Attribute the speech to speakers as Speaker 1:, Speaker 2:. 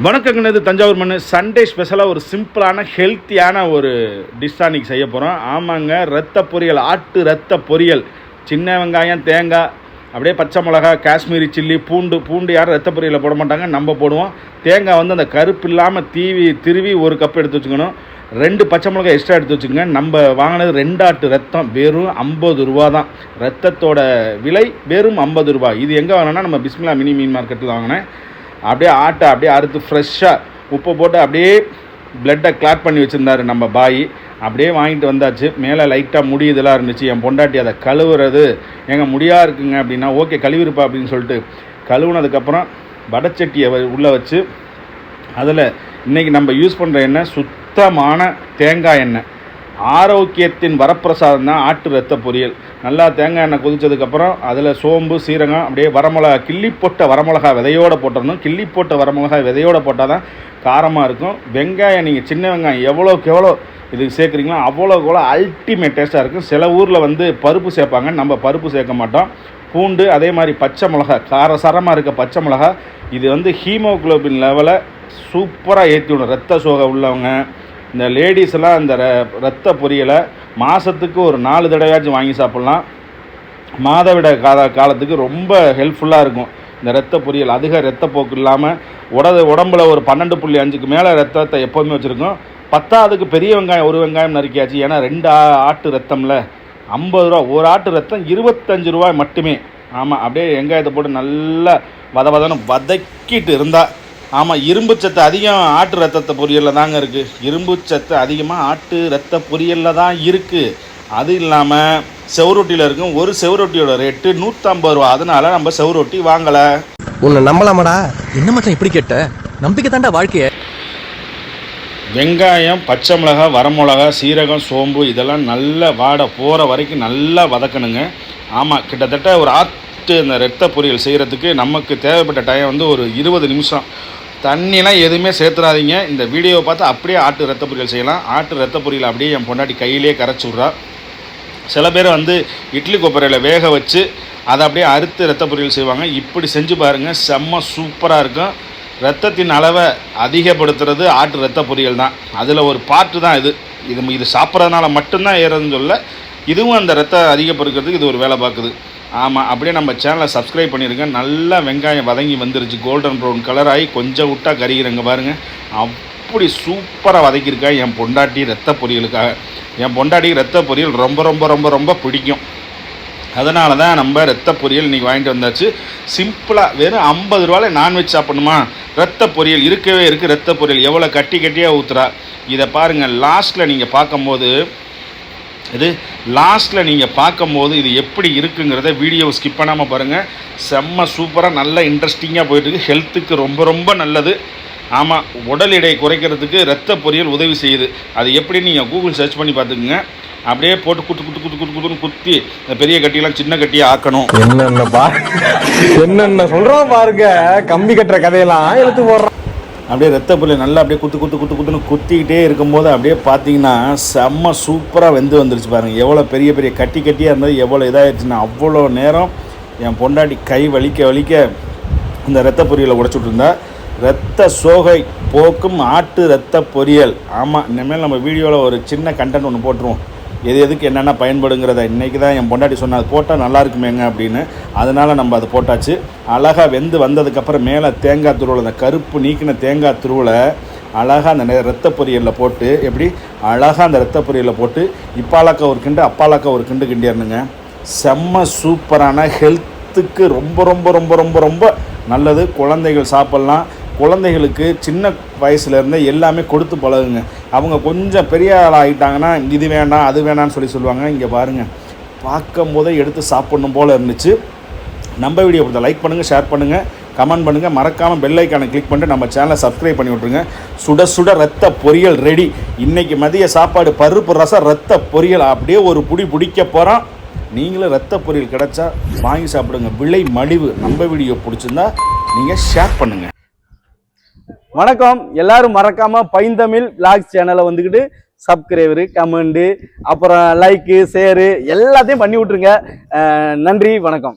Speaker 1: வணக்கங்கண்ணு, இது தஞ்சாவூர் மண். சண்டே ஸ்பெஷலாக ஒரு சிம்பிளான ஹெல்த்தியான ஒரு டிஷ்ஷாக இன்றைக்கி செய்ய போகிறோம். ஆமாங்க, ரத்த பொரியல், ஆட்டு ரத்த பொரியல். சின்ன வெங்காயம், தேங்காய், அப்படியே பச்சை மிளகா, காஷ்மீரி சில்லி, பூண்டு யாரும் ரத்த பொரியலை போட மாட்டாங்க, நம்ம போடுவோம். தேங்காய் வந்து அந்த கருப்பு இல்லாமல் திருவி ஒரு கப் எடுத்து வச்சுக்கணும். 2 பச்சை மிளகாய் எக்ஸ்ட்ரா எடுத்து வச்சுக்கோங்க. நம்ம வாங்கினது 2 ஆட்டு ரத்தம், வெறும் 50 ரூபா தான். ரத்தத்தோட விலை வெறும் 50 ரூபா. இது எங்கே வாங்கினோன்னா நம்ம பிஸ்மில்லா மினி மீன் மார்க்கெட்டில் வாங்கினேன். அப்படியே ஆட்டை அப்படியே அறுத்து ஃப்ரெஷ்ஷாக உப்பு போட்டு அப்படியே பிளட்டை கிளாட் பண்ணி வச்சுருந்தாரு நம்ம பாய். அப்படியே வாங்கிட்டு வந்தாச்சு. மேலே லைட்டாக முடி இதெல்லாம் இருந்துச்சு. என் பொண்டாட்டி அதை கழுவுறது எங்கள் முடியாக இருக்குங்க அப்படின்னா, ஓகே கழுவிருப்பா அப்படின்னு சொல்லிட்டு கழுவுனதுக்கப்புறம் வடச்சட்டியை உள்ளே வச்சு அதில் இன்றைக்கி நம்ம யூஸ் பண்ணுற எண்ணெய் சுத்தமான தேங்காய் எண்ணெய். ஆரோக்கியத்தின் வரப்பிரசாதம் தான் ஆட்டு ரத்த பொரியல். நல்லா தேங்காய் எண்ணெய் கொதித்ததுக்கப்புறம் அதில் சோம்பு, சீரகம், அப்படியே வரமிளகா, கிள்ளி போட்ட வரமிளகா விதையோடு போட்டுடணும். கிள்ளி போட்ட வரமிளகா விதையோடு போட்டால் தான் காரமாக இருக்கும். வெங்காயம் நீங்கள் சின்ன வெங்காயம் எவ்வளோக்கு எவ்வளோ இதுக்கு சேர்க்குறீங்களோ அவ்வளோக்கு எவ்வளோ அல்டிமேட் டேஸ்ட்டாக இருக்கும். சில ஊரில் வந்து பருப்பு சேர்ப்பாங்க, நம்ம பருப்பு சேர்க்க மாட்டோம். பூண்டு, அதே மாதிரி பச்சை மிளகா, காரசாரமாக இருக்க பச்சை மிளகா. இது வந்து ஹீமோகுளோபின் லெவலை சூப்பராக ஏற்றி விடும். ரத்த சோகை உள்ளவங்க, இந்த லேடிஸ்லாம் இந்த ரத்த பொரியலை மாதத்துக்கு ஒரு 4 தடவையாச்சும் வாங்கி சாப்பிட்லாம். மாதவிட காலத்துக்கு ரொம்ப ஹெல்ப்ஃபுல்லாக இருக்கும் இந்த ரத்த பொரியல். அதிக ரத்தப்போக்கு இல்லாமல் உடம்புல ஒரு 12.5க்கு மேலே ரத்தத்தை எப்போதுமே வச்சுருக்கோம். 10ஆவதுக்கு பெரிய வெங்காயம் 1 வெங்காயம் நறுக்கியாச்சு. ஏன்னா 2 ஆட்டு ரத்தமில் 50 ரூபா. ஒரு ஆட்டு ரத்தம் 25 ரூபாய் மட்டுமே. ஆமாம், அப்படியே வெங்காயத்தை போட்டு நல்லா வதன்னு வதக்கிட்டு இருந்தால், ஆமாம், இரும்பு சத்து அதிகம் ஆட்டு ரத்தத்தை பொரியலில் தாங்க இருக்குது. இரும்பு சத்து அதிகமாக ஆட்டு ரத்த பொரியலில் தான் இருக்குது. அது இல்லாமல் செவரொட்டியில் இருக்கும். ஒரு செவரொட்டியோட ரேட்டு 150 ரூபா. அதனால் நம்ம செவரொட்டி வாங்கலை.
Speaker 2: உன்னை நம்பலாமாடா? என்ன மட்டும் இப்படி கேட்ட? நம்பிக்கை தாண்டா வாழ்க்கைய.
Speaker 1: வெங்காயம், பச்சை மிளகா, வரமிளகா, சீரகம், சோம்பு இதெல்லாம் நல்லா வாட போகிற வரைக்கும் நல்லா வதக்கணுங்க. ஆமாம், கிட்டத்தட்ட ஒரு ஆட்டு இந்த ரத்த பொரியல் செய்கிறதுக்கு நமக்கு தேவைப்பட்ட டைம் வந்து ஒரு 20 நிமிஷம். தண்ணிலாம் எதுவுமே சேர்த்துறாதீங்க. இந்த வீடியோவை பார்த்து அப்படியே ஆட்டு ரத்த பொரியல் செய்யலாம். ஆட்டு ரத்த பொரியல் அப்படியே என் பொண்டாட்டி கையிலே கரைச்சி விட்றா. சில பேர் வந்து இட்லி கொப்பரையில் வேக வச்சு அதை அப்படியே அறுத்து ரத்த பொரியல் செய்வாங்க. இப்படி செஞ்சு பாருங்கள், செம்ம சூப்பராக இருக்கும். ரத்தத்தின் அளவை அதிகப்படுத்துறது ஆட்டு ரத்த பொரியல் தான். அதில் ஒரு பாட்டு தான் இது சாப்பிட்றதுனால மட்டும்தான் ஏறதுன்னு சொல்ல, இதுவும் அந்த ரத்தம் அதிகப்படுத்துறதுக்கு இது ஒரு வேலை பார்க்குது. ஆமாம், அப்படியே நம்ம சேனலை சப்ஸ்கிரைப் பண்ணியிருக்கேன். நல்லா வெங்காயம் வதங்கி வந்துருச்சு, கோல்டன் ப்ரௌன் கலர் ஆகி கொஞ்சம் விட்டா கறிகிறங்க பாருங்கள். அப்படி சூப்பராக வதக்கியிருக்கா என் பொண்டாட்டி ரத்த பொரியலுக்காக. என் பொண்டாட்டிக்கு ரத்த பொரியல் ரொம்ப ரொம்ப ரொம்ப ரொம்ப பிடிக்கும். அதனால தான் நம்ம ரத்த பொரியல் இன்றைக்கி வாங்கிட்டு வந்தாச்சு. சிம்பிளாக வெறும் 50 ரூபாயில் நான்வெஜ் சாப்பிடணுமா? ரத்த பொரியல் இருக்கவே இருக்குது. ரத்த பொரியல் எவ்வளோ கட்டியாக ஊற்றுறா. இதை பாருங்கள். லாஸ்ட்டில் நீங்கள் பார்க்கும்போது இது எப்படி இருக்குங்கிறத வீடியோவை ஸ்கிப் பண்ணாமல் பாருங்கள். செம்ம சூப்பராக நல்ல இன்ட்ரெஸ்டிங்காக போயிட்டுருக்கு. ஹெல்த்துக்கு ரொம்ப ரொம்ப நல்லது. ஆமாம், உடல் எடை குறைக்கிறதுக்கு ரத்த பொரியல் உதவி செய்யுது. அது எப்படி நீங்கள் கூகுள் சர்ச் பண்ணி பார்த்துக்குங்க. அப்படியே போட்டு குத்துன்னு குத்தி பெரிய கட்டியெல்லாம் சின்ன கட்டியாக ஆக்கணும்.
Speaker 2: என்னென்ன சொல்கிறோம் பாருங்க, கம்பி கட்டுற கதையெல்லாம் எடுத்து போடுறோம்.
Speaker 1: அப்படியே ரத்த பொரியல் நல்லா அப்படியே குத்துன்னு குத்திக்கிட்டே இருக்கும்போது அப்படியே பார்த்தீங்கன்னா செம்ம சூப்பராக வெந்து வந்துருச்சு பாருங்கள். எவ்வளோ பெரிய கட்டியாக இருந்தது, எவ்வளோ இதாகிடுச்சுன்னா அவ்வளோ நேரம் என் பொண்டாட்டி கை வலிக்க இந்த ரத்த பொரியலை உடைச்சி விட்டுருந்தா. ரத்த சோகை போக்கும் ஆட்டு ரத்த பொரியல். ஆமாம், இனிமேல் நம்ம வீடியோவில் ஒரு சின்ன கண்டென்ட் ஒன்று போட்டுருவோம். எதுக்கு என்னென்ன பயன்படுங்கிறத. இன்றைக்கி தான் என் பொண்டாட்டி சொன்னால் அது போட்டால் நல்லா இருக்குமேங்க அப்படின்னு. அதனால் நம்ம அது போட்டாச்சு. அழகாக வெந்து வந்ததுக்கப்புறம் மேலே தேங்காய் துருவலை, அந்த கருப்பு நீக்கின தேங்காய் துருவலை அழகாக அந்த ரத்த பொரியலில் போட்டு, எப்படி அழகாக அந்த ரத்த பொரியலில் போட்டு இப்பாலாக்கா ஒரு கிண்டு அப்பாலாக்கா ஒரு கிண்டு கிண்டிடணுங்க. செம்ம சூப்பரான ஹெல்த்துக்கு ரொம்ப ரொம்ப ரொம்ப ரொம்ப ரொம்ப நல்லது. குழந்தைகள் சாப்பிட்லாம். குழந்தைகளுக்கு சின்ன வயசுலேருந்தே எல்லாமே கொடுத்து பழகுங்க. அவங்க கொஞ்சம் பெரிய ஆள் ஆகிட்டாங்கன்னா இது வேண்டாம் அது வேணான்னு சொல்லுவாங்க. இங்கே பாருங்கள், பார்க்கும் போதே எடுத்து சாப்பிட்ணும் போல் இருந்துச்சு. நம்ம வீடியோ கொடுத்தா லைக் பண்ணுங்கள், ஷேர் பண்ணுங்கள், கமெண்ட் பண்ணுங்கள். மறக்காமல் பெல் ஐக்கானை கிளிக் பண்ணிட்டு நம்ம சேனலை சப்ஸ்கிரைப் பண்ணி விட்ருங்க. சுட சுட ரத்த பொரியல் ரெடி. இன்றைக்கி மதிய சாப்பாடு பருப்பு ரசம் ரத்த பொரியல். அப்படியே ஒரு பிடிக்க போகிறோம். நீங்களும் ரத்த பொரியல் கிடச்சா வாங்கி சாப்பிடுங்க. விலை மலிவு. நம்ம வீடியோ பிடிச்சிருந்தா நீங்கள் ஷேர் பண்ணுங்கள்.
Speaker 3: வணக்கம், எல்லாரும் மறக்காம பைந்தமிழ் விளாக்ஸ் சேனலை வந்துக்கிட்டு சப்ஸ்கிரைபரு, கமெண்டு, அப்புறம் லைக்கு, ஷேரு எல்லாத்தையும் பண்ணி விட்ருங்க. நன்றி, வணக்கம்.